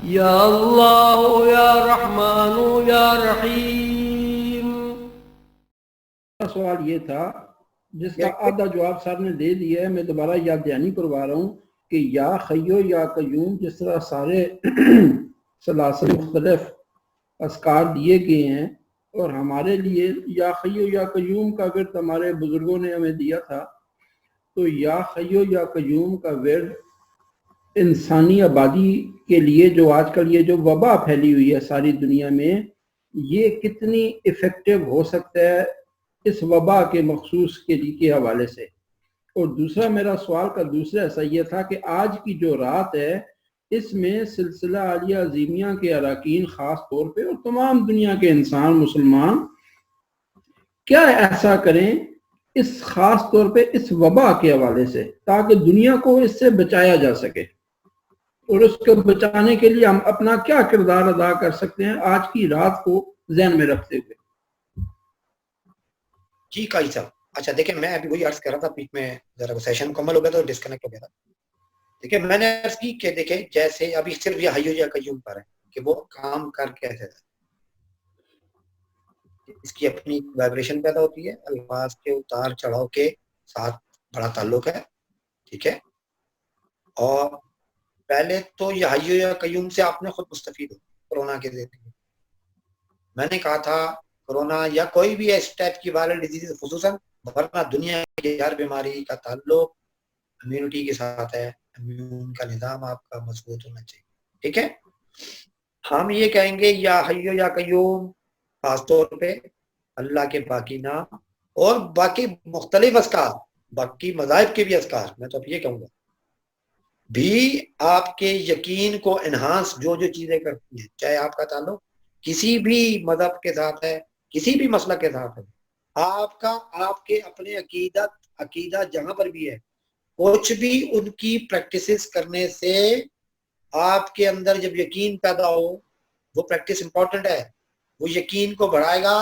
یا اللہ یا رحمان یا رحیم۔ سوال یہ تھا جس کا آدھا جواب صاحب نے دے دیا ہے، میں دوبارہ یاد دہانی کروا رہا ہوں کہ یا خیو یا قیوم جس طرح سارے سلاسل مختلف اذکار دیے گئے ہیں، اور ہمارے لیے یا خیو یا قیوم کا ورد ہمارے بزرگوں نے ہمیں دیا تھا، تو یا خیو یا قیوم کا ورد انسانی آبادی کے لیے جو آج کل یہ جو وبا پھیلی ہوئی ہے ساری دنیا میں، یہ کتنی ایفیکٹو ہو سکتا ہے اس وبا کے مخصوص کے حوالے سے۔ اور دوسرا میرا سوال کا دوسرا ایسا یہ تھا کہ آج کی جو رات ہے اس میں سلسلہ عالیہ عظیمیہ کے اراکین خاص طور پہ اور تمام دنیا کے انسان مسلمان کیا ایسا کریں اس خاص طور پہ اس وبا کے حوالے سے تاکہ دنیا کو اس سے بچایا جا سکے، اور اس کو بچانے کے لیے ہم اپنا کیا کردار ادا کر سکتے ہیں آج کی رات کو ذہن میں رکھتے ہوئے۔ جی قاضی صاحب، اچھا دیکھیں میں ابھی وہی عرض کر رہا تھا، بیچ میں ذرا وہ سیشن مکمل ہو گیا تھا اور ڈسکنیکٹ ہو گیا تھا۔ دیکھیں میں نے عرض کی کہ دیکھیں جیسے ابھی صرف یہ حی یا قیوم پر ہے کہ وہ کام کر کیسے ہے، اس کی اپنی وائبریشن پیدا ہوتی ہے، الفاظ کے اتار چڑھاؤ کے ساتھ بڑا تعلق ہے، ٹھیک ہے۔ اور پہلے تو یہ حی یا قیوم سے آپ نے خود مستفید ہو کورونا کے ذریعے۔ میں نے کہا تھا کورونا یا کوئی بھی اس ٹائپ کی وائرل ڈیزیز خصوصاً ورنہ دنیا کی ہر بیماری کا تعلق امیونٹی کے ساتھ ہے، امیون کا نظام آپ کا مضبوط ہونا چاہیے، ٹھیک ہے۔ ہم یہ کہیں گے یا حی یا قیوم خاص طور پہ اللہ کے باقی نام اور باقی مختلف اذکار، باقی مذاہب کے بھی اذکار، میں تو اب یہ کہوں گا بھی آپ کے یقین کو انہانس جو چیزیں کرتی ہیں، چاہے آپ کا تعلق کسی بھی مذہب کے ساتھ ہے، کسی بھی مسلک کے ساتھ ہے، آپ کے اپنے عقیدہ جہاں پر بھی ہے، کچھ بھی ان کی پریکٹسز کرنے سے آپ کے اندر جب یقین پیدا ہو، وہ پریکٹس امپورٹنٹ ہے، وہ یقین کو بڑھائے گا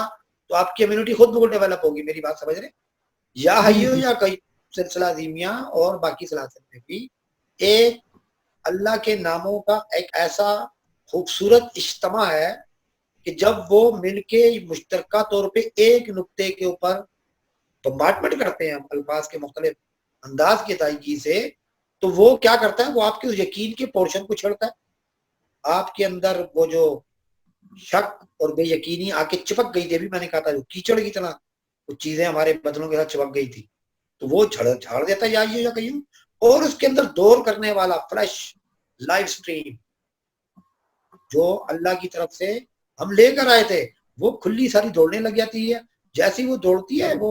تو آپ کی امیونٹی خود بخود ڈیولپ ہوگی۔ میری بات سمجھ رہے؟ یا حیو یا سلسلہ عظیمیہ اور باقی سلاسل میں بھی ایک اللہ کے ناموں کا ایک ایسا خوبصورت اجتماع ہے کہ جب وہ مل کے مشترکہ طور پہ ایک نقطے کے اوپر بمبارڈمنٹ کرتے ہیں الفاظ کے مختلف انداز کی ادائیگی سے، تو وہ کیا کرتا ہے، وہ آپ کے یقین کے پورشن کو چھڑتا ہے، آپ کے اندر وہ جو شک اور بے یقینی آ کے چپک گئی تھی، ابھی میں نے کہا تھا جو کیچڑ کی طرح کچھ چیزیں ہمارے بدنوں کے ساتھ چپک گئی تھی، تو وہ جھاڑ دیتا ہے یا قیوم، اور اس کے اندر دور کرنے والا فریش لائف سٹریم جو اللہ کی طرف سے ہم لے کر آئے تھے، وہ کھلی ساری دوڑنے لگ جاتی ہے۔ جیسی وہ دوڑتی ہے، وہ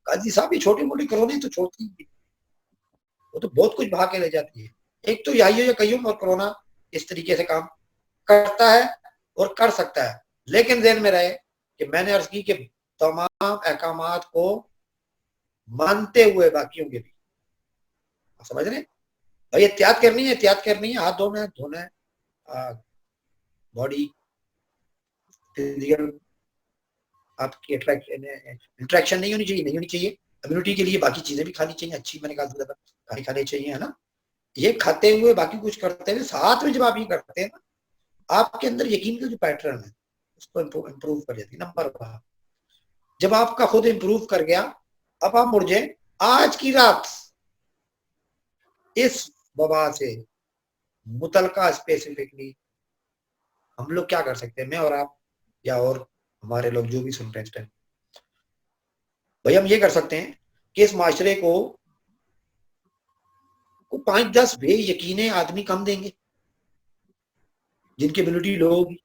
قاضی صاحب یہ چھوٹی موٹی کرونے تو چھوڑتی ہے، وہ تو بہت کچھ بھا کے لے جاتی ہے۔ ایک تو یا قیوم اور کرونا اس طریقے سے کام کرتا ہے اور کر سکتا ہے، لیکن ذہن میں رہے کہ میں نے عرض کی کہ تمام احکامات کو مانتے ہوئے باقیوں کے بھی سمجھ رہے ہیں بھائی، احتیاط کرنی ہے، ہاتھ دھونا ہے، باڈی فزیکل آپ کی انٹریکشن نہیں ہونی چاہیے، امیونٹی کے لیے باقی چیزیں بھی کھانی چاہیے، اچھی میں نے کہا کھانی چاہیے، ہے نا۔ یہ کھاتے ہوئے باقی کچھ کرتے ہوئے ساتھ میں جب آپ یہ کرتے ہیں نا، آپ کے اندر یقین کا جو پیٹرن ہے اس کو امپروو کر جاتی ہے۔ نمبر 1 جب آپ کا خود امپروو کر گیا، اب آپ مڑ جائیں آج کی رات اس وبا سے متعلقہ اسپیسیفکلی ہم لوگ کیا کر سکتے ہیں، میں اور آپ یا اور ہمارے لوگ جو بھی سن رہے ہیں اس ٹائم، بھائی ہم یہ کر سکتے ہیں کہ اس معاشرے کو 5-10 بے یقینے آدمی کم دیں گے جن کی امیونٹی لو ہوگی،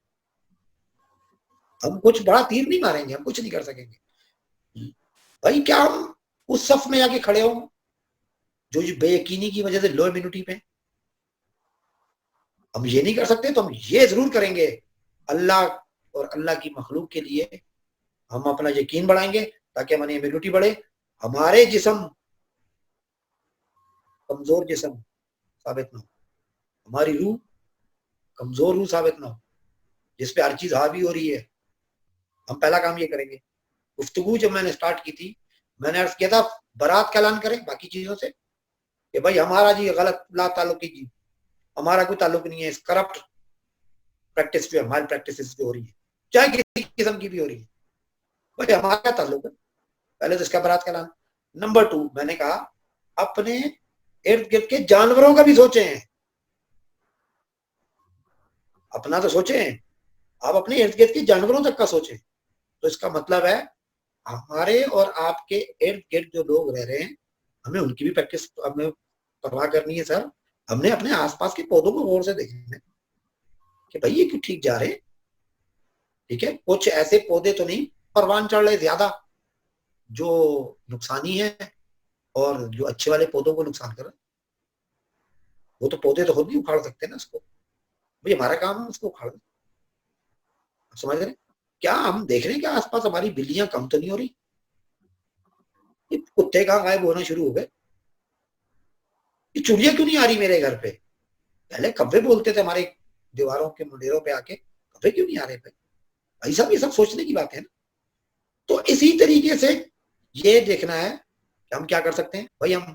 ہم کچھ بڑا تیر نہیں ماریں گے، ہم کچھ نہیں کر سکیں گے بھائی، کیا ہم اس صف میں آ کے کھڑے ہوں جو بے یقینی کی وجہ سے لو امیونٹی پہ، ہم یہ نہیں کر سکتے تو ہم یہ ضرور کریں گے، اللہ اور اللہ کی مخلوق کے لیے ہم اپنا یقین بڑھائیں گے تاکہ ہماری امیونٹی بڑھے، ہمارے جسم کمزور جسم ثابت نہ ہو، ہماری روح کمزور روح ثابت نہ ہو جس پہ ہر چیز حاوی ہو رہی ہے۔ ہم پہلا کام یہ کریں گے۔ گفتگو جب میں نے سٹارٹ کی تھی، میں نے عرض کیا تھا برات کا اعلان کریں باقی چیزوں سے کہ بھائی ہمارا جی غلط لا تعلقی جی، ہمارا کوئی تعلق نہیں ہے اس کرپٹ پریکٹس جو ہے مال پریکٹس جو ہو رہی ہے چاہے کسی قسم کی بھی ہو رہی ہے بھائی ہمارا کیا تعلق ہے؟ پہلے تو اس کا برات کا نام. نمبر 2 میں نے کہا اپنے ارد گرد کے جانوروں کا بھی سوچیں. اپنا تو سوچیں, آپ اپنے ارد گرد کے جانوروں تک کا سوچیں. تو اس کا مطلب ہے ہمارے اور آپ کے ارد گرد جو لوگ رہ رہے ہیں ہمیں ان کی بھی پریکٹس ہمیں پرواہ کرنی ہے سر. ہم نے اپنے آس پاس کے پودوں کو غور سے دیکھنا ہے کہ بھائی یہ کیوں ٹھیک جا رہے ہیں. ٹھیک ہے, کچھ ایسے پودے تو نہیں پروان چڑھ رہے زیادہ جو نقصانی ہے اور جو اچھے والے پودوں کو نقصان کر رہے ہیں. وہ تو پودے تو خود بھی اکھاڑ سکتے ہیں نا اس کو. بھائی ہمارا کام ہے اس کو اکھاڑ. سمجھ رہے ہیں؟ کیا ہم دیکھ رہے ہیں کہ آس پاس ہماری بلیاں کم تو نہیں ہو رہی؟ یہ کتے کہاں غائب ہونا شروع ہو گئے؟ یہ چڑیا کیوں نہیں آ رہی میرے گھر پہ؟ پہلے کبے بولتے تھے ہمارے دیواروں کے منڈیروں پہ آ کے, کبے کیوں نہیں آ رہے بھائی صاحب؟ یہ سب سوچنے کی بات ہے نا. تو اسی طریقے سے یہ دیکھنا ہے کہ ہم کیا کر سکتے ہیں. بھائی ہم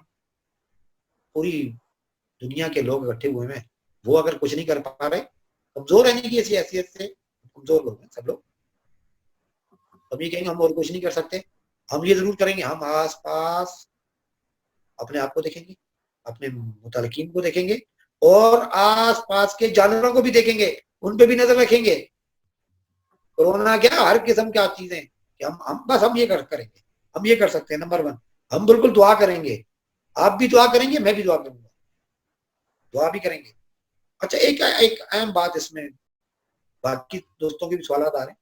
پوری دنیا کے لوگ اکٹھے ہوئے ہیں, وہ اگر کچھ نہیں کر پا رہے, کمزور رہنے کی ایسی حیثیت سے کمزور لوگ ہیں سب لوگ. ہم یہ کہیں گے ہم اور کچھ نہیں کر سکتے. ہم یہ ضرور کریں گے, ہم آس پاس اپنے آپ کو دیکھیں گے, اپنے متعلقین کو دیکھیں گے, اور آس پاس کے جانوروں کو بھی دیکھیں گے, ان پہ بھی نظر رکھیں گے. کورونا کیا ہر قسم کی چیزیں کہ ہم بس ہم یہ کریں گے. ہم یہ کر سکتے ہیں. نمبر 1 ہم بالکل دعا کریں گے. آپ بھی دعا کریں گے, میں بھی دعا کروں گا, دعا بھی کریں گے. اچھا ایک اہم بات اس میں, باقی دوستوں کے بھی سوالات آ رہے ہیں.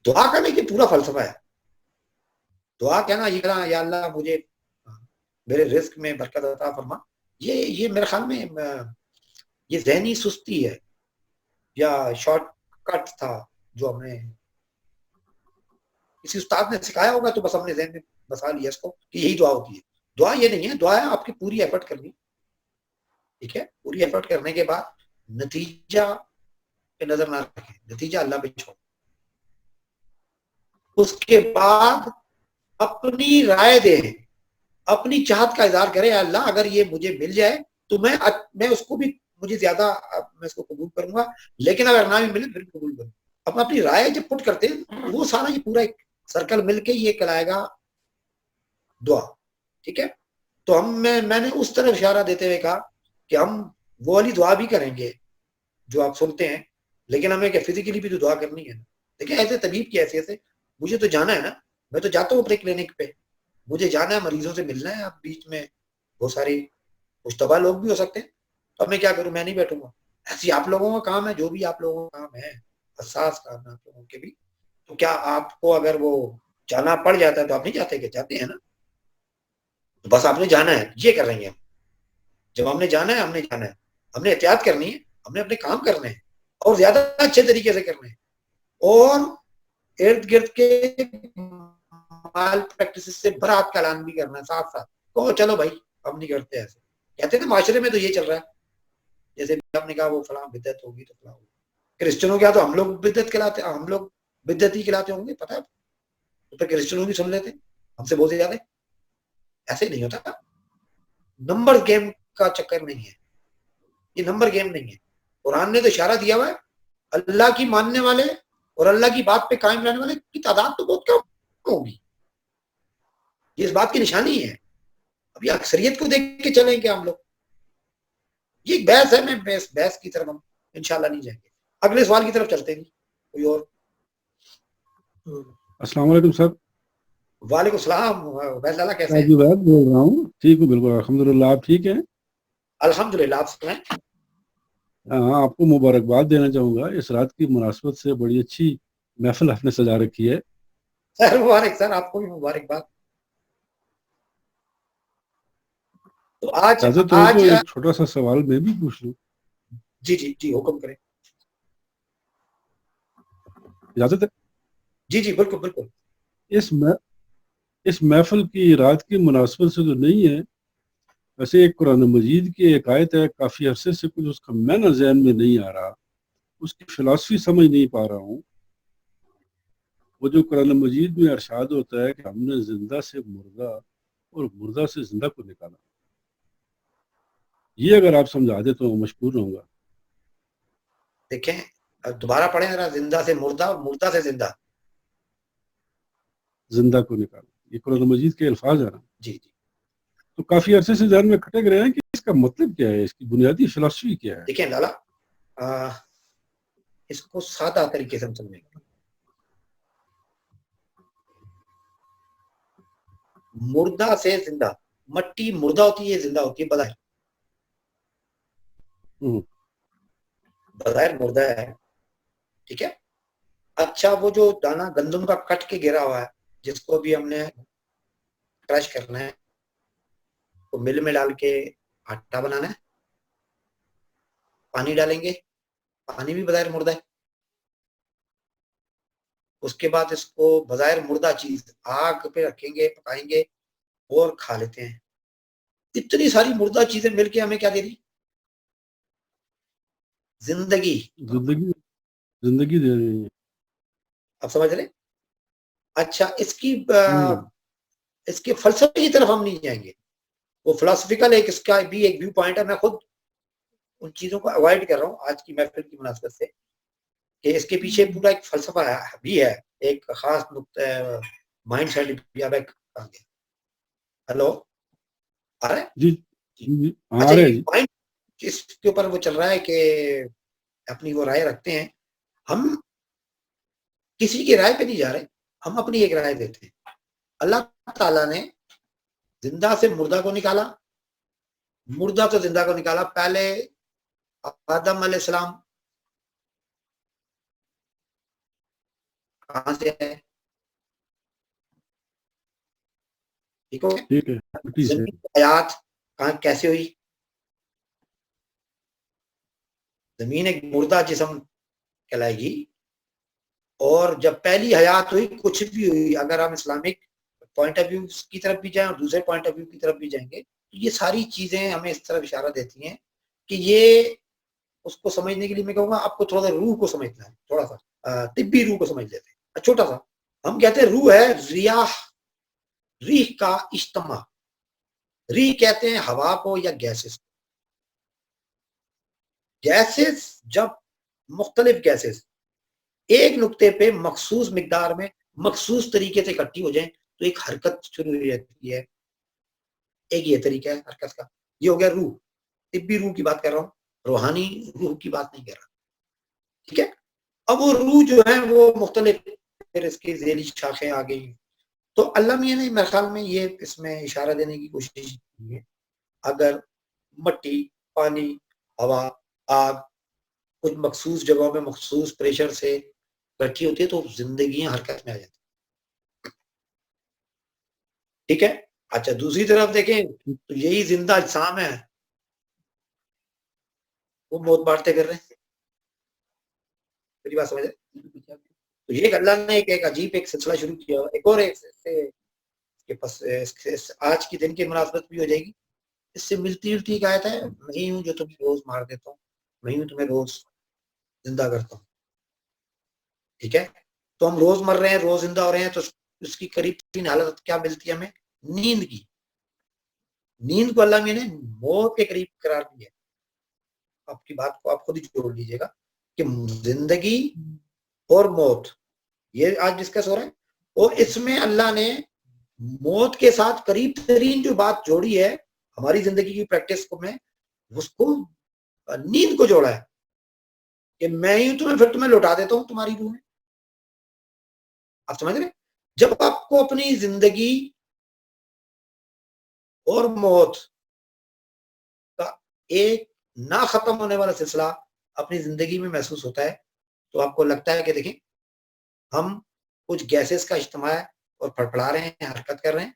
دعا کرنے کی پورا فلسفہ ہے. دعا کہنا یہ کہنا یا اللہ مجھے میرے رزق میں برکت عطا فرما, یہ میرے خیال میں یہ ذہنی سستی ہے یا شارٹ کٹ تھا جو ہم نے کسی استاد نے سکھایا ہوگا, تو بس ہم نے ذہن میں بسا لیا اس کو کہ یہی دعا ہوتی ہے. دعا یہ نہیں ہے, دعا ہے آپ کی پوری ایفرٹ کرنی. ٹھیک ہے, پوری ایفرٹ کرنے کے بعد نتیجہ پہ نظر نہ رکھیں, نتیجہ اللہ پہ چھوڑیں. اس کے بعد اپنی رائے دیں, اپنی چاہت کا اظہار کریں. اللہ اگر یہ مجھے مل جائے تو میں اس کو بھی مجھے زیادہ میں اس کو قبول کروں گا, لیکن اگر نہ بھی ملے پھر بھی قبول کروں. اب اپنی رائے جب پٹ کرتے ہیں وہ سارا یہ پورا ایک سرکل مل کے یہ کہلائے گا دعا. ٹھیک ہے, تو میں نے اس طرف اشارہ دیتے ہوئے کہا کہ ہم وہ والی دعا بھی کریں گے جو آپ سنتے ہیں, لیکن ہمیں کیا فزیکلی بھی تو دعا کرنی ہے نا. دیکھیں ایسے طبیب کی حیثیت سے مجھے تو جانا ہے نا, میں تو جاتا ہوں اپنے کلینک پہ, مجھے جانا ہے, مریضوں سے ملنا ہے. اب بیچ میں بہت ساری مشتبہ لوگ بھی ہو سکتے ہیں, تو اب میں کیا کروں, میں نہیں بیٹھوں گا. ایسی آپ لوگوں کا کام ہے, جو بھی آپ لوگوں کا کام ہے, حساس کام ہے آپ لوگوں کے بھی. تو کیا آپ کو اگر وہ جانا پڑ جاتا ہے تو آپ نہیں جاتے, کہ جاتے ہیں نا, تو بس آپ نے جانا ہے, یہ کر رہے ہیں. جب ہم نے جانا ہے, ہم نے جانا ہے, ہم نے احتیاط کرنی ہے, ہم نے اپنے کام کرنے ہیں اور زیادہ اچھے طریقے سے کرنے ہیں, اور ارد گرد کے مال پریکٹس سے برات کا اعلان بھی کرنا ہے ساتھ ساتھ. کہو چلو بھائی ہم نہیں کرتے ایسے. کہتے ہیں معاشرے میں تو یہ چل رہا ہے, جیسے ہم نے کہا وہ فلاں بدعت ہوگی تو فلاں ہوگی. کرسچنوں کیا تو ہم لوگ بدعت کہلاتے, ہم لوگ بدعتی کہلاتے ہوں گے, پتہ ہے تو پھر کرسچنوں بھی سن لیتے ہم سے بہت زیادہ. ایسے نہیں ہوتا. نمبر گیم کا چکر نہیں ہے, یہ نمبر گیم نہیں ہے. قرآن نے تو اشارہ دیا ہوا ہے, اللہ کی ماننے والے اور اللہ کی بات پہ قائم رہنے والے کی تعداد تو بہت کم ہوگی. یہ اس بات کی نشانی ہے. ابھی اکثریت کو دیکھ کے چلیں گے ہم لوگ, یہ ایک بحث ہے. میں بحث کی طرف ہم انشاءاللہ نہیں جائیں گے. اگلے سوال کی طرف چلتے ہیں. کوئی اور؟ السلام علیکم سر. وعلیکم السلام. ویسے اللہ کیسے ہیں؟ بول رہا ہوں, ٹھیک ہوں بالکل الحمدللہ. آپ ٹھیک ہیں؟ الحمدللہ. آپ سنائیں. ہاں, آپ کو مبارکباد دینا چاہوں گا, اس رات کی مناسبت سے بڑی اچھی محفل آپ نے سجا رکھی ہے. سر مبارک, سر آپ کو بھی مبارکباد. تو آج تو ایک چھوٹا سا سوال میں بھی پوچھ لوں. جی جی جی حکم کریں. اجازت ہے؟ جی جی بالکل بالکل. اس محفل کی رات کی مناسبت سے تو نہیں ہے, ویسے ایک قرآن مجید کی ایک آیت ہے, کافی عرصے سے کچھ اس کا معنی ذہن میں نہیں آ رہا, اس کی فلسفی سمجھ نہیں پا رہا ہوں. وہ جو قرآن مجید میں ارشاد ہوتا ہے کہ ہم نے زندہ سے مردہ اور مردہ سے زندہ کو نکالا, یہ اگر آپ سمجھا دیں تو میں مشکور رہوں گا. دیکھیں اب دوبارہ پڑھیں ذرا, زندہ سے مردہ اور مردہ سے زندہ. زندہ کو نکالا, یہ قرآن مجید کے الفاظ ہیں نا. جی جی. تو کافی عرصے سے ذہن میں کھٹک رہے ہیں کہ اس کا مطلب کیا ہے, اس کی بنیادی فلسفی کیا ہے. دیکھیں لالا, اس کو سادہ طریقے سے ہم سمجھیں گے. مردہ سے زندہ, مٹی مردہ ہوتی ہے, زندہ ہوتی ہے بظاہر, بظاہر مردہ ہے, ٹھیک ہے. اچھا وہ جو دانا گندم کا کٹ کے گرا ہوا ہے, جس کو بھی ہم نے کرش کرنا ہے, تو مل میں ڈال کے آٹا بنانا ہے, پانی ڈالیں گے, پانی بھی بظاہر مردہ ہے. اس کے بعد اس کو بظاہر مردہ چیز آگ پہ رکھیں گے, پکائیں گے اور کھا لیتے ہیں. اتنی ساری مردہ چیزیں مل کے ہمیں کیا دے رہی, زندگی. زندگی دے رہی ہیں. اب سمجھ رہے. اچھا اس کے فلسفے کی طرف ہم نہیں جائیں گے, وہ فلسفیکل ایک اس کا بھی ایک ویو پوائنٹ ہے. میں خود ان چیزوں کو اوائڈ کر رہا ہوں آج کی محفل کی مناسبت سے, کہ اس کے پیچھے پورا ایک فلسفہ بھی ہے, ایک خاص نقطہ مائنڈ سیٹ بھی ہے. ہلو آ رہا ہے جی اچھا, رہے یہ جی. پوائنٹ اس کے اوپر وہ چل رہا ہے کہ اپنی وہ رائے رکھتے ہیں. ہم کسی کی رائے پہ نہیں جا رہے, ہم اپنی ایک رائے دیتے ہیں. اللہ تعالیٰ نے زندہ سے مردہ کو نکالا, مردہ سے زندہ کو نکالا. پہلے آدم علیہ السلام کہاں سے ہے, ٹھیک ہو, ٹھیک ہے, مٹی سے. زمین کی حیات کہاں کیسے ہوئی. زمین ایک مردہ جسم کہلائے گی, اور جب پہلی حیات ہوئی, کچھ بھی ہوئی, اگر ہم اسلامک پوائنٹ آف ویو کی طرف بھی جائیں اور دوسرے پوائنٹ آف ویو کی طرف بھی جائیں گے, تو یہ ساری چیزیں ہمیں اس طرف اشارہ دیتی ہیں کہ یہ اس کو سمجھنے کے لیے میں کہوں گا آپ کو تھوڑا سا روح کو سمجھنا ہے, تھوڑا سا طبی روح کو سمجھ لیتے ہیں. چھوٹا سا ہم کہتے ہیں روح ہے ریح کا اجتماع. ریح کہتے ہیں ہوا کو یا گیسز. گیسز جب مختلف گیسز ایک نقطے پہ مخصوص مقدار میں مخصوص طریقے سے اکٹھی ہو جائیں تو ایک حرکت شروع ہو جاتی ہے. ایک یہ طریقہ ہے حرکت کا, یہ ہو گیا روح. طبی روح کی بات کر رہا ہوں, روحانی روح کی بات نہیں کر رہا, ٹھیک ہے. اب وہ روح جو ہے وہ مختلف, پھر اس کی ذیلی شاخیں آ گئی. تو اللہ میاں نے میرے خیال میں یہ اس میں اشارہ دینے کی کوشش کی ہے, اگر مٹی, پانی, ہوا, آگ کچھ مخصوص جگہوں میں مخصوص پریشر سے اکٹھی ہوتی ہے تو زندگیاں حرکت میں آ جاتی ہیں, ٹھیک ہے. اچھا دوسری طرف دیکھیں تو یہی زندہ اجسام ہے, وہ موت بانٹتے کر رہے ہیں. میری بات سمجھ رہے. تو یہ اللہ نے ایک عجیب ایک سلسلہ شروع کیا. ایک اور آج کی دن کی مناسبت بھی ہو جائے گی, اس سے ملتی جلتی ایک آیت ہے, میں ہوں جو تمہیں روز مار دیتا ہوں, میں ہوں تمہیں روز زندہ کرتا ہوں. ٹھیک ہے, تو ہم روز مر رہے ہیں, روز زندہ ہو رہے ہیں, تو اس کی قریب ترین حالت کیا ملتی ہے ہمیں, نیند کی. نیند کو اللہ میں نے موت کے قریب قرار دیا. آپ کی بات کو آپ خود ہی جوڑ لیجیے گا کہ زندگی اور موت یہ آج ڈسکس ہو رہا ہے, اور اس میں اللہ نے موت کے ساتھ قریب ترین جو بات جوڑی ہے ہماری زندگی کی پریکٹس کو, میں اس کو نیند کو جوڑا ہے کہ میں ہی تمہیں پھر تمہیں لوٹا دیتا ہوں تمہاری روح میں. آپ سمجھ رہے, جب آپ کو اپنی زندگی اور موت کا ایک نہ ختم ہونے والا سلسلہ اپنی زندگی میں محسوس ہوتا ہے, تو آپ کو لگتا ہے کہ دیکھیں ہم کچھ گیسز کا اجتماع ہے اور پھڑپڑا رہے ہیں, حرکت کر رہے ہیں,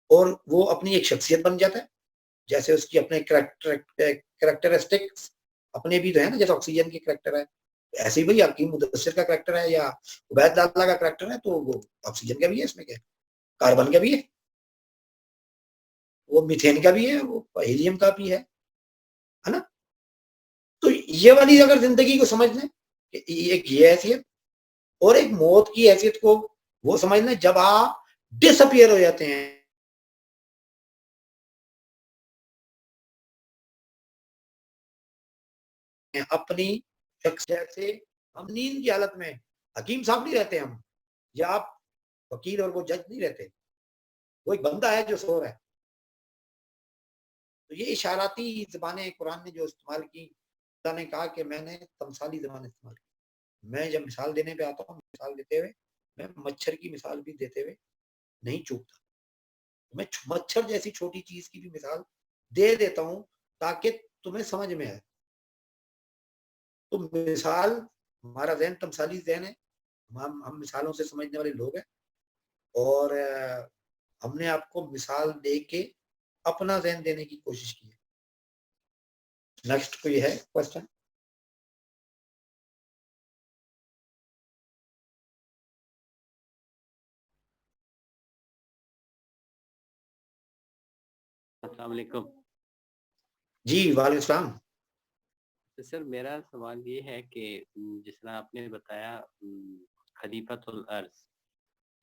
اور وہ اپنی ایک شخصیت بن جاتا ہے. جیسے اس کی اپنے کریکٹرسٹکس اپنے بھی تو ہیں نا, جیسے آکسیجن کی کریکٹر ہے, ایسے ہی بھائی آپ کی مدثر کا کریکٹر ہے یا عبید اللہ کا کریکٹر ہے, تو وہ آکسیجن کا بھی ہے, اس میں کیا کاربن کا بھی ہے, وہ میتھین کا بھی ہے, وہ ہیلیم کا بھی ہے نا. تو یہ والی اگر زندگی کو سمجھ لیں کہ ایک یہ حیثیت, اور ایک موت کی حیثیت کو وہ سمجھ لیں جب آپ ڈس اپیئر ہو جاتے ہیں, اپنی شخص جیسے ہم نیند کی حالت میں حکیم صاحب نہیں رہتے ہم، یا آپ وکیل اور وہ جج نہیں رہتے، وہ ایک بندہ ہے جو سو رہا ہے. تو یہ اشاراتی زبانیں قرآن نے جو استعمال کی، اللہ نے کہا کہ میں نے تمثالی زبان استعمال کی. میں جب مثال دینے پہ آتا ہوں، مثال دیتے ہوئے میں مچھر کی مثال بھی دیتے ہوئے نہیں چوکتا، میں مچھر جیسی چھوٹی چیز کی بھی مثال دے دیتا ہوں تاکہ تمہیں سمجھ میں آئے. تو مثال، ہمارا ذہن تمثالی ذہن ہے، ہم مثالوں سے سمجھنے والے لوگ ہیں، اور ہم نے آپ کو مثال دے کے اپنا ذہن دینے کی کوشش کی ہے. نیکسٹ کوئی ہے کوشچن؟ السلام علیکم. جی وعلیکم السلام. سر میرا سوال یہ ہے کہ جس طرح آپ نے بتایا خلیفۃ الارض،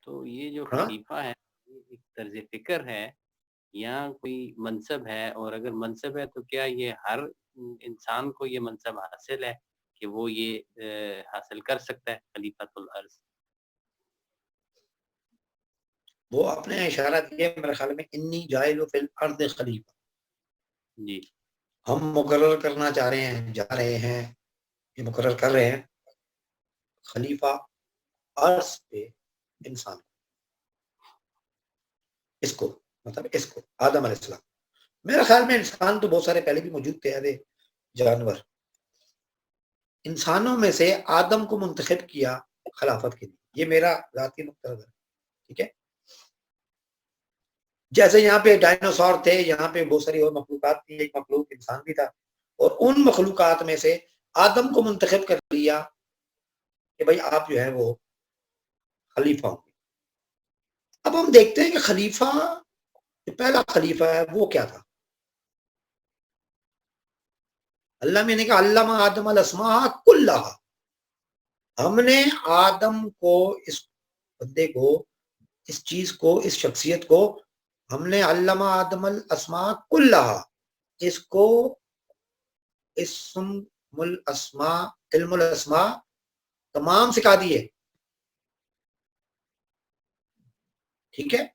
تو یہ جو ہاں خلیفہ ہے یہ ایک طرز فکر ہے یا کوئی منصب ہے؟ اور اگر منصب ہے تو کیا یہ ہر انسان کو یہ منصب حاصل ہے کہ وہ یہ حاصل کر سکتا ہے خلیفۃ الارض؟ وہ آپ نے اشارہ کیا میرے خیال میں، انی جاعل فی الارض خلیفہ. جی ہم مقرر کرنا چاہ رہے ہیں، جا رہے ہیں، یہ مقرر کر رہے ہیں خلیفہ عرض پہ انسان، اس کو مطلب اس کو آدم علیہ السلام. میرے خیال میں انسان تو بہت سارے پہلے بھی موجود تھے، ایسے جانور. انسانوں میں سے آدم کو منتخب کیا خلافت کے لیے، یہ میرا ذاتی نقطہ نظر ہے. ٹھیک ہے، جیسے یہاں پہ ڈائنوسور تھے، یہاں پہ بہت ساری اور مخلوقات تھی، ایک مخلوق انسان بھی تھا، اور ان مخلوقات میں سے آدم کو منتخب کر لیا کہ بھائی آپ جو ہے وہ خلیفہ ہوں گے. اب ہم دیکھتے ہیں کہ خلیفہ، جو پہلا خلیفہ ہے وہ کیا تھا. اللہ میں نے کہا علامہ آدم الاسماء کلھا، ہم نے آدم کو، اس بندے کو، اس چیز کو، اس شخصیت کو ہم نے علامہ آدم الاسماء کلھا، اس کو اسم الاسماء، علم الاسماء تمام سکھا دیے. ٹھیک ہے،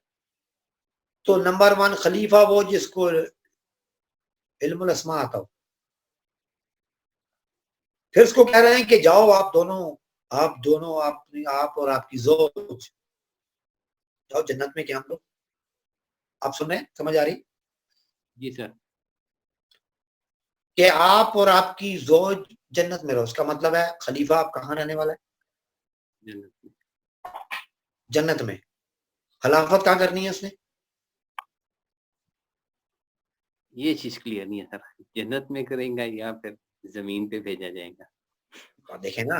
تو نمبر 1 خلیفہ وہ جس کو علم الاسماء آتا ہو. پھر اس کو کہہ رہے ہیں کہ جاؤ آپ دونوں آپ اور آپ کی زوج جاؤ جنت میں. کیا ہم لوگ، آپ سن رہے ہیں، سمجھ آ رہی؟ جی سر. کہ آپ اور آپ کی زوج جنت میں رہو، اس کا مطلب ہے خلیفہ آپ کہاں رہنے والا ہے؟ جنت میں. خلافت کہاں کرنی ہے اس نے؟ یہ چیز کلیئر نہیں ہے سر، جنت میں کریں گا یا پھر زمین پہ بھیجا جائے گا؟ دیکھیں نا،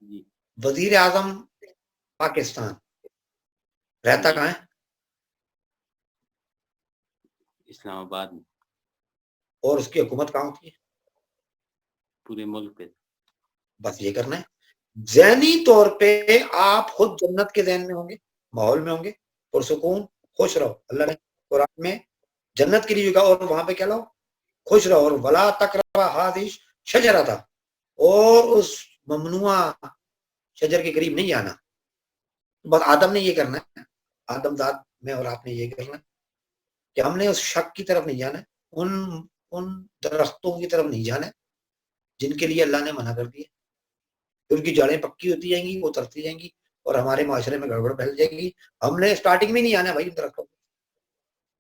جی وزیر اعظم پاکستان رہتا جی کہاں ہے؟ اسلام آباد میں. اور اس کی حکومت کہاں ہوتی ہے؟ پورے ملک پہ. بس یہ کرنا ہے. ذہنی طور پہ آپ خود جنت کے ذہن میں ہوں گے، ماحول میں ہوں گے، پرسکون، خوش رہو. اللہ نے قرآن میں جنت کے لیے کہا، اور وہاں پہ کیا لو، خوش رہو. اور ولا تقربا هذه شجرہ تھا، اور اس ممنوع شجر کے قریب نہیں آنا. بس آدم نے یہ کرنا ہے، آدم ذات میں اور آپ نے یہ کرنا ہے کہ ہم نے اس شک کی طرف نہیں جانا ہے، ان درختوں کی طرف نہیں جانا ہے جن کے لیے اللہ نے منع کر دیا. ان کی جڑیں پکی ہوتی جائیں گی، وہ اترتی جائیں گی، اور ہمارے معاشرے میں گڑبڑ پھیل جائے گی. ہم نے اسٹارٹنگ میں نہیں آنا بھائی ان درختوں.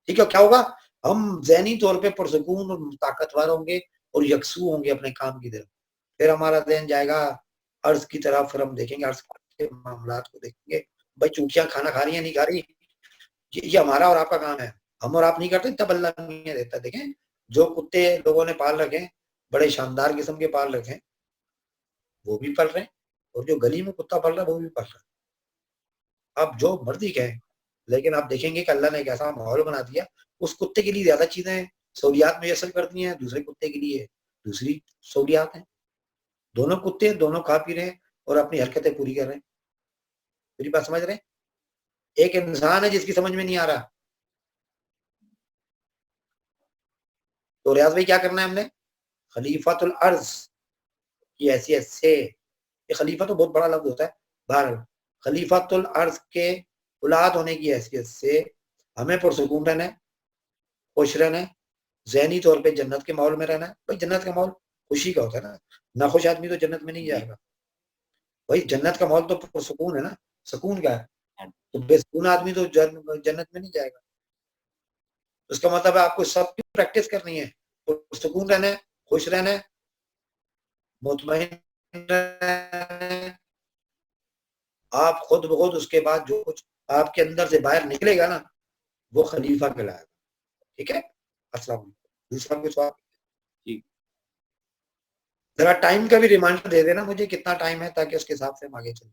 ٹھیک ہے، کیا ہوگا؟ ہم ذہنی طور پہ پرسکون اور طاقتور ہوں گے اور یکسو ہوں گے اپنے کام کی طرف. پھر ہمارا ذہن جائے گا عرض کی طرف، پھر ہم دیکھیں گے عرض کے معاملات کو دیکھیں گے. بھائی چونکیاں کھانا کھا رہی ہیں نہیں کھا رہی، یہ ہمارا اور آپ کا کام ہے. ہم اور آپ نہیں کرتے، تب اللہ نہیں دیتا. دیکھیں جو کتے لوگوں نے پال رکھے ہیں، بڑے شاندار قسم کے پال رکھے ہیں، وہ بھی پل رہے ہیں، اور جو گلی میں کتا پل رہا ہے وہ بھی پل رہا ہے. آپ جو مرضی کہیں، لیکن آپ دیکھیں گے کہ اللہ نے ایک ایسا ماحول بنا دیا، اس کتے کے لیے زیادہ چیزیں سہولیات میسر کر دی ہیں، دوسرے کتے کے لیے دوسری سہولیات ہیں. دونوں کتے دونوں کھا پی رہے ہیں اور اپنی حرکتیں پوری کر رہے ہیں. میری بات سمجھ رہے ہیں؟ ایک انسان ہے جس کی سمجھ میں نہیں آ رہا. تو ریاض بھائی کیا کرنا ہے ہم نے؟ خلیفۃ الارض کی حیثیت سے. یہ خلیفہ تو بہت بڑا لفظ ہوتا ہے. بہرحال خلیفۃ الارض کے اولاد ہونے کی حیثیت سے ہمیں پرسکون رہنا ہے, خوش رہنا ہے, ذہنی طور پہ جنت کے ماحول میں رہنا ہے. بھائی جنت کا ماحول خوشی کا ہوتا ہے نا, ناخوش آدمی تو جنت میں نہیں جائے گا. بھائی جنت کا ماحول تو پرسکون ہے نا. سکون کیا ہے؟ تو بے سکون آدمی تو جنت میں نہیں جائے گا. اس کا مطلب ہے آپ کو سب کی پریکٹس کرنی ہے, پرسکون رہنا ہے, خوش رہنا ہے, مطمئن رہنا ہے. آپ خود بخود اس کے بعد جو کچھ آپ کے اندر سے باہر نکلے گا نا وہ خلیفہ کہلائے گا. ٹھیک ہے, السلام علیکم. دوسرا کچھ آپ جی ذرا ٹائم کا بھی ریمائنڈر دے دینا مجھے کتنا ٹائم ہے تاکہ اس کے حساب سے ہم آگے چلیں.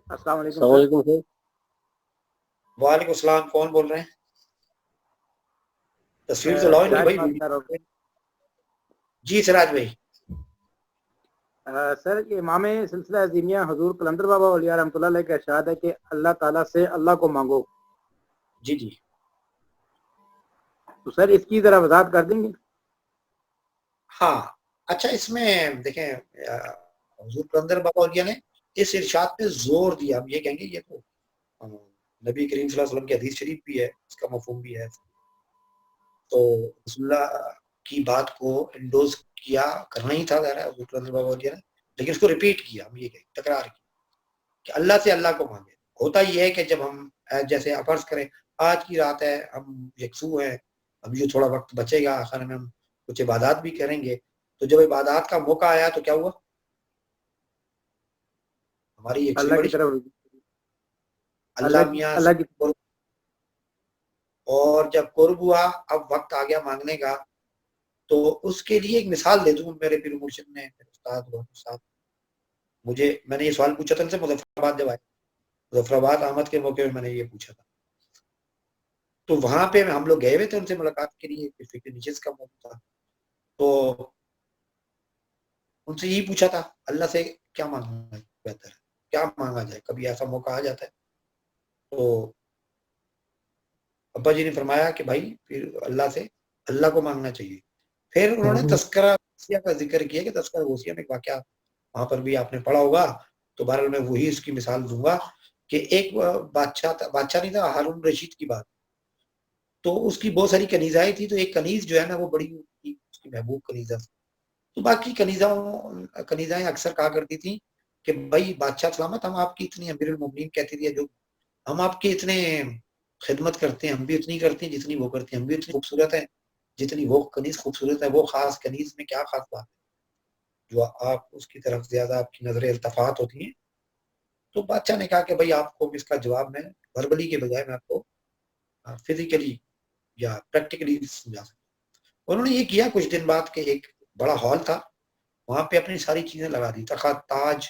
السلام علیکم سر. وعلیکم السلام. کون بول رہے ہیں؟ تصویر تو لاؤ ان کی بھائی. جی سراج بھائی. سر یہ امام سلسلہ عظیمیہ حضور قلندر بابا اولیاء رحمۃ اللہ علیہ کا ارشاد ہے کہ اللہ تعالیٰ سے اللہ کو مانگو. جی جی تو سر اس کی ذرا وضاحت کر دیں گے؟ ہاں اچھا, اس میں دیکھیں حضور قلندر بابا اولیاء نے اس ارشاد پہ زور دیا. ہم یہ کہیں گے یہ تو نبی کریم صلی اللہ علیہ وسلم کی حدیث شریف بھی ہے, اس کا مفہوم بھی ہے. تو رسول اللہ کی بات کو انڈوز کیا کرنا ہی تھا ظاہر ہے حضور قلندر بابا اولیاء نے, لیکن اس کو ریپیٹ کیا. ہم یہ کہیں تکرار کی کہ اللہ سے اللہ کو مانگے. ہوتا یہ ہے کہ جب ہم جیسے فرض کریں آج کی رات ہے, ہم یکسو ہیں, اب یہ تھوڑا وقت بچے گا, آخر میں ہم کچھ عبادات بھی کریں گے. تو جب عبادات کا موقع آیا تو کیا ہوا, ہماری یکسوئی اللہ کی بڑی طرف اللہ میاں اللہ کی اور جب قرب ہوا اب وقت آ گیا مانگنے کا. تو اس کے لیے ایک مثال دے دوں. میرے پیر مرشد نے میرے استاد صاحب میں نے یہ سوال پوچھا تھا ان سے مظفر آباد جب آئے, مظفر آباد آمد کے موقع میں میں نے یہ پوچھا تھا. تو وہاں پہ ہم لوگ گئے ہوئے تھے ان سے ملاقات کے لیے, فکر نشست کا موقع تھا. تو ان سے یہی پوچھا تھا اللہ سے کیا مانگنا بہتر ہے, کیا مانگا جائے, کبھی ایسا موقع آ جاتا ہے. تو ابا جی نے فرمایا کہ بھائی پھر اللہ سے اللہ کو مانگنا چاہیے. پھر انہوں نے تذکرہ غوثیہ کا ذکر کیا کہ تذکرہ غوثیہ میں ایک واقعہ وہاں پر بھی آپ نے پڑھا ہوگا. تو بہرحال میں وہی اس کی مثال دوں گا کہ ایک بادشاہ نہیں تھا, ہارون رشید کی بات. تو اس کی بہت ساری کنیزائیں تھی. تو ایک کنیز جو ہے نا وہ بڑی اس کی محبوب کنیزہ. تو باقی کنیزائیں اکثر کہا کرتی تھیں کہ بھائی بادشاہ سلامت, ہم آپ کی اتنی امیر المومنین کہتی تھی, جو ہم آپ کی اتنے خدمت کرتے ہیں, ہم بھی اتنی کرتے ہیں جتنی وہ کرتی ہیں, ہم بھی اتنی خوبصورت ہیں جتنی وہ کنیز خوبصورت ہے. وہ خاص کنیز میں کیا خاص بات ہے جو آپ اس کی طرف زیادہ آپ کی نظر التفات ہوتی ہیں. تو بادشاہ نے کہا کہ بھائی آپ کو اس کا جواب میں وربلی کے بجائے میں آپ کو فزیکلی یا پریکٹیکلی سمجھا سکتا. انہوں نے یہ کیا کچھ دن بعد کہ ایک بڑا ہال تھا, وہاں پہ اپنی ساری چیزیں لگا دی, تخت, تاج,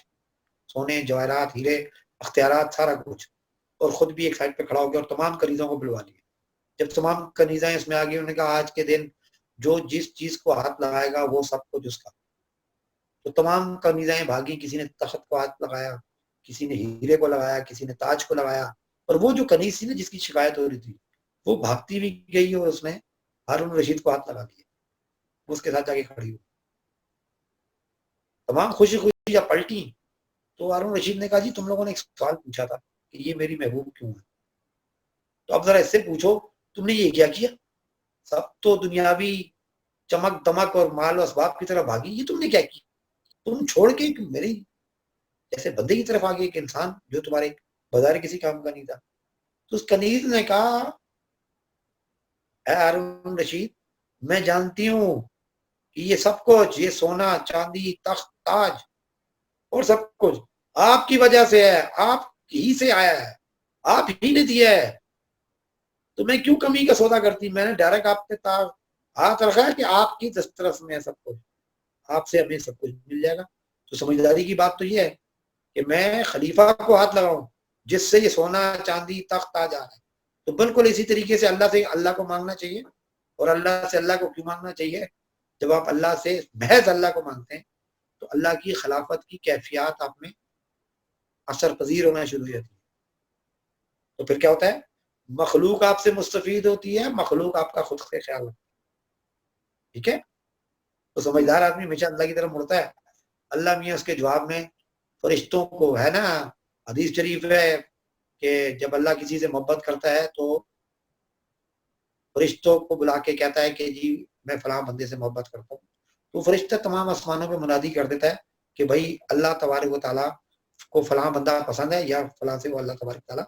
سونے, جواہرات, ہیرے, اختیارات, سارا کچھ, اور خود بھی ایک سائڈ پہ کھڑا ہو گیا اور تمام کنیزوں کو بلوا لیا. جب تمام کنیزائیں اس میں آ گئی, انہوں نے کہا آج کے دن جو جس چیز کو ہاتھ لگائے گا وہ سب کچھ اس کا. تو تمام کنیزائیں بھاگی, کسی نے تخت کو ہاتھ لگایا, کسی نے ہیرے کو لگایا, کسی نے تاج کو لگایا. اور وہ جو کنیز تھی نا جس کی شکایت ہو رہی تھی وہ بھاگتی بھی گئی اور اس نے ہارون رشید کو ہاتھ لگا دیا, اس کے ساتھ جا کے کھڑی ہوئی. تمام خوشی خوشی جب پلٹی تو ہارون رشید نے کہا جی تم لوگوں نے ایک سوال پوچھا تھا کہ یہ میری محبوب کیوں ہے, تو اب ذرا اس سے پوچھو تم نے یہ کیا سب تو دنیاوی چمک دمک اور مال و اسباب کی طرف بھاگی, یہ تم نے کیا کی؟ تم چھوڑ کے میری جیسے بندے کی طرف آگے ایک انسان جو تمہارے بازار کسی کام کا نہیں تھا. تو اس کنیز نے کہا اے ہارون رشید, میں جانتی ہوں کہ یہ سب کچھ, یہ سونا چاندی تخت تاج اور سب کچھ آپ کی وجہ سے ہے, آپ ہی سے آیا ہے, آپ ہی نے دیا ہے. تو میں کیوں کمی کا سودا کرتی, میں نے ڈائریکٹ آپ پہ ہاتھ رکھا ہے کہ آپ کی دسترس میں ہے سب کچھ, آپ سے ہمیں سب کچھ مل جائے گا. تو سمجھداری کی بات تو یہ ہے کہ میں خلیفہ کو ہاتھ لگاؤں جس سے یہ سونا چاندی تخت تاج آ رہا ہے. تو بالکل اسی طریقے سے اللہ کو مانگنا چاہیے. اور اللہ سے اللہ کو کیوں مانگنا چاہیے؟ جب آپ اللہ سے محض اللہ کو مانگتے ہیں تو اللہ کی خلافت کی کیفیات آپ میں اثر پذیر ہونا شروع ہو جاتی ہے. تو پھر کیا ہوتا ہے, مخلوق آپ سے مستفید ہوتی ہے, مخلوق آپ کا خود سے خیال رکھتی ہے. ٹھیک ہے. تو سمجھدار آدمی ہمیشہ اللہ کی طرف مڑتا ہے. اللہ میاں اس کے جواب میں فرشتوں کو, ہے نا حدیث شریف ہے کہ جب اللہ کسی سے محبت کرتا ہے تو فرشتوں کو بلا کے کہتا ہے کہ جی میں فلاں بندے سے محبت کرتا ہوں. تو فرشتہ تمام آسمانوں پہ منادی کر دیتا ہے کہ بھائی اللہ تبارک و تعالیٰ کو فلاں بندہ پسند ہے یا فلاں سے وہ اللہ تبارک و تعالیٰ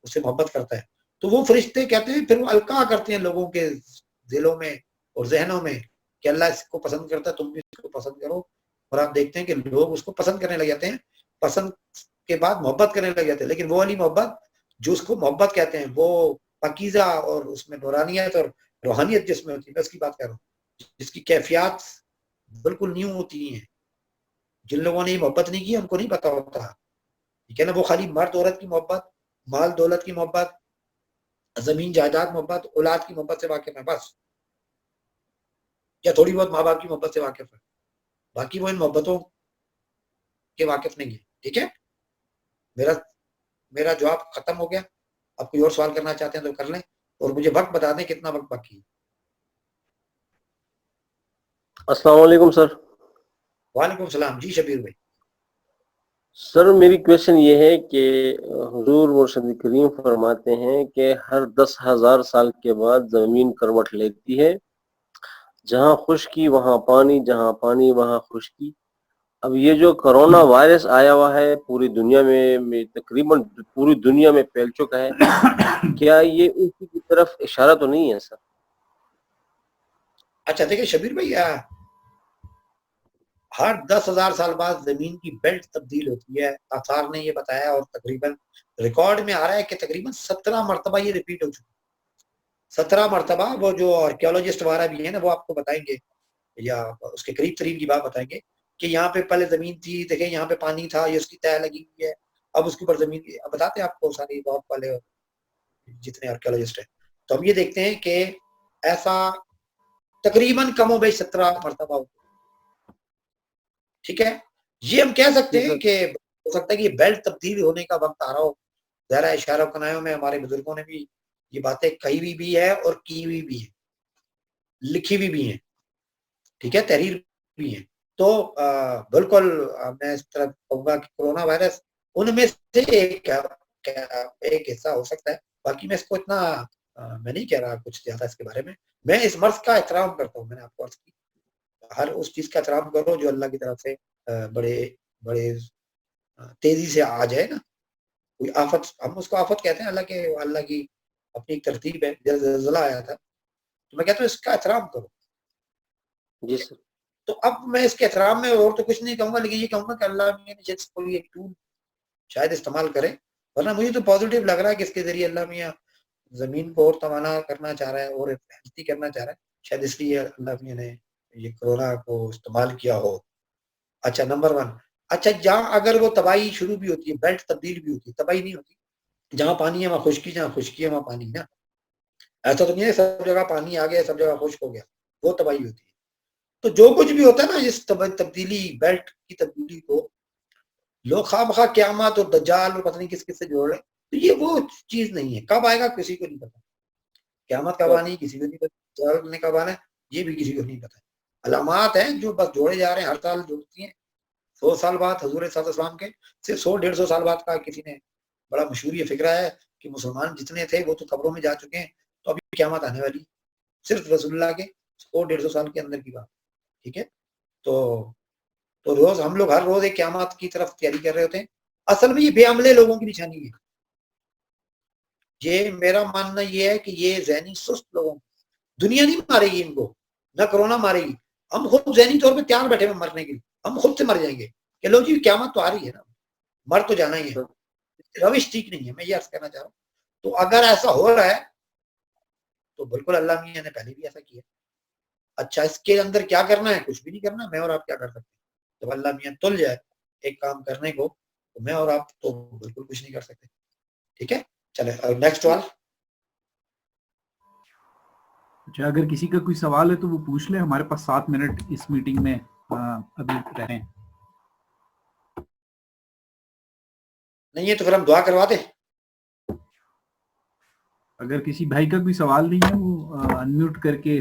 اس سے محبت کرتا ہے. تو وہ فرشتے کہتے ہیں, پھر وہ القاء کرتے ہیں لوگوں کے دلوں میں اور ذہنوں میں کہ اللہ اس کو پسند کرتا ہے, تم بھی اس کو پسند کرو. اور آپ دیکھتے ہیں کہ لوگ اس کو پسند کرنے لگ جاتے ہیں, پسند کے بعد محبت کرنے لگ جاتے ہیں. لیکن وہ والی محبت جو اس کو محبت کہتے ہیں وہ پاکیزہ اور اس میں نورانیت اور روحانیت جس میں ہوتی ہے, میں اس کی بات کر رہا ہوں, جس کی کیفیات بالکل نیو ہوتی ہیں. جن لوگوں نے یہ محبت نہیں کی ان کو نہیں پتا ہوتا, ٹھیک ہے نا. وہ خالی مرد عورت کی محبت, مال دولت کی محبت, زمین جائیداد محبت, اولاد کی محبت سے واقف ہے بس, یا تھوڑی بہت ماں باپ کی محبت سے واقف ہے, باقی وہ ان محبتوں کے واقف نہیں ہے. ٹھیک ہے, میرا جواب ختم ہو گیا. آپ کوئی اور سوال کرنا چاہتے ہیں تو کر لیں, اور مجھے وقت بتا دیں کتنا وقت باقی ہے. السلام علیکم سر. وعلیکم السلام. جی شبیر بھائی. سر میری کویشچن یہ ہے کہ حضور مرشد کریم فرماتے ہیں کہ ہر 10,000 سال کے بعد زمین کروٹ لیتی ہے, جہاں خشکی وہاں پانی, جہاں پانی وہاں خشکی. اب یہ جو کرونا وائرس آیا ہوا ہے پوری دنیا میں تقریباً پوری دنیا میں پھیل چکا ہے, کیا یہ اسی کی طرف اشارہ تو نہیں ہے سر؟ اچھا دیکھیں شبیر بھائی, ہر 10,000 سال بعد زمین کی بیلٹ تبدیل ہوتی ہے. آثار نے یہ بتایا, اور تقریباً ریکارڈ میں آ رہا ہے کہ تقریباً 17 مرتبہ یہ ریپیٹ ہو چکی. 17 مرتبہ. وہ جو آرکیولوجسٹ وغیرہ بھی ہیں نا وہ آپ کو بتائیں گے, یا اس کے قریب ترین کی بات بتائیں گے کہ یہاں پہ پہلے زمین تھی, دیکھیں یہاں پہ پانی تھا, یہ اس کی تہ لگی ہوئی ہے, اب اس کے اوپر زمین کی. اب بتاتے ہیں آپ کو ساری بہت والے جتنے آرکیولوجسٹ ہیں. تو ہم یہ دیکھتے ہیں کہ ایسا تقریباً کم و بیش 17 مرتبہ ہوتا ہے. ٹھیک ہے, یہ ہم کہہ سکتے ہیں کہ ہو سکتا ہے کہ یہ بیلٹ تبدیل ہونے کا وقت آ رہا ہو. ظاہر اشارہ کنایوں میں ہمارے بزرگوں نے بھی یہ باتیں کہی ہوئی بھی ہے اور کی ہوئی بھی ہے, لکھی ہوئی بھی ہیں. ٹھیک ہے, تحریر بھی ہے. تو بالکل میں اس طرح کہوں گا کہ کرونا وائرس ان میں سے ایک حصہ ہو سکتا ہے. باقی میں اس کو اتنا میں نہیں کہہ رہا کچھ زیادہ اس کے بارے میں. میں اس مرض کا احترام کرتا ہوں. میں نے آپ کو عرض کی ہر اس چیز کا احترام کرو جو اللہ کی طرف سے بڑے بڑے تیزی سے آ جائے نا. کوئی آفت, ہم اس کو آفت کہتے ہیں, اللہ کی اپنی ایک ترتیب ہے. زلزلہ آیا تھا تو میں کہتا ہوں اس کا احترام کرو. جی سر. تو اب میں اس کے احترام میں اور تو کچھ نہیں کہوں گا, لیکن یہ کہوں گا کہ اللہ نے کوئی ایک ٹول شاید استعمال کرے. ورنہ مجھے تو پازیٹیو لگ رہا ہے کہ اس کے ذریعے اللہ میاں زمین کو اور توانا کرنا چاہ رہا ہے اور ہیلتھی کرنا چاہ رہا ہے. شاید اس لیے اللہ میاں نے یہ کرونا کو استعمال کیا ہو. اچھا نمبر 1. اچھا جہاں اگر وہ تباہی شروع بھی ہوتی ہے, بیلٹ تبدیل بھی ہوتی ہے, تباہی نہیں ہوتی. جہاں پانی ہے وہاں خشکی, جہاں خشکی ہے وہاں پانی. نا ایسا تو نہیں ہے سب جگہ پانی آ گیا سب جگہ خشک ہو گیا, وہ تباہی ہوتی ہے. تو جو کچھ بھی ہوتا ہے نا اس تبدیلی, بیلٹ کی تبدیلی کو لوگ خواہ مخواہ قیامت اور دجال اور پتہ نہیں کس کس سے جوڑ رہے ہیں. تو یہ وہ چیز نہیں ہے. کب آئے گا کسی کو نہیں پتا. قیامت کب آنی کسی کو نہیں پتا, دجال نے کب آنا ہے یہ بھی کسی کو نہیں پتا. علامات ہیں جو بس جوڑے جا رہے ہیں, ہر سال جوڑتی ہیں. 100 سال بعد حضور صلی اللہ علیہ وسلم کے صرف 100-150 سال بعد کا کسی نے بڑا مشہور یہ فکرہ ہے کہ مسلمان جتنے تھے وہ تو قبروں میں جا چکے ہیں, تو ابھی قیامت آنے والی. صرف رسول اللہ کے 100-150 سال کے اندر کی بات. ٹھیک ہے, تو روز ہم لوگ ہر روز ایک قیامت کی طرف تیاری کر رہے ہوتے ہیں. اصل میں یہ بے عملے لوگوں کی نشانی ہے. یہ میرا ماننا یہ ہے کہ یہ ذہنی سست لوگوں, دنیا نہیں مارے گی ان کو, نہ کرونا مارے گی. ہم خود ذہنی طور پہ تیار بیٹھے ہوئے مرنے کے لیے. ہم خود سے مر جائیں گے کہ لو جی قیامت تو آ رہی ہے نا, مر تو جانا ہی ہے. روش ٹھیک نہیں ہے, میں یہ عرض کرنا چاہ رہا ہوں. تو اگر ایسا ہو رہا ہے تو بالکل اللہ میاں نے پہلے بھی ایسا کیا. اچھا اس کے اندر کیا کرنا ہے, کچھ بھی نہیں کرنا. میں اور آپ کیا کر سکتے ہیں, جب اللہ میاں تل جائے ایک کام کرنے کو تو میں اور آپ تو بالکل کچھ نہیں کر سکتے. ٹھیک ہے, چلے نیکسٹ سوال. اچھا اگر کسی کا کوئی سوال ہے تو وہ پوچھ لے, ہمارے پاس 7 منٹ اس میٹنگ میں ابھی رہیں. نہیں ہے تو پھر ہم دعا کروا دیں. اگر کسی بھائی کا کوئی سوال نہیں ہے وہ انمیوٹ کر کے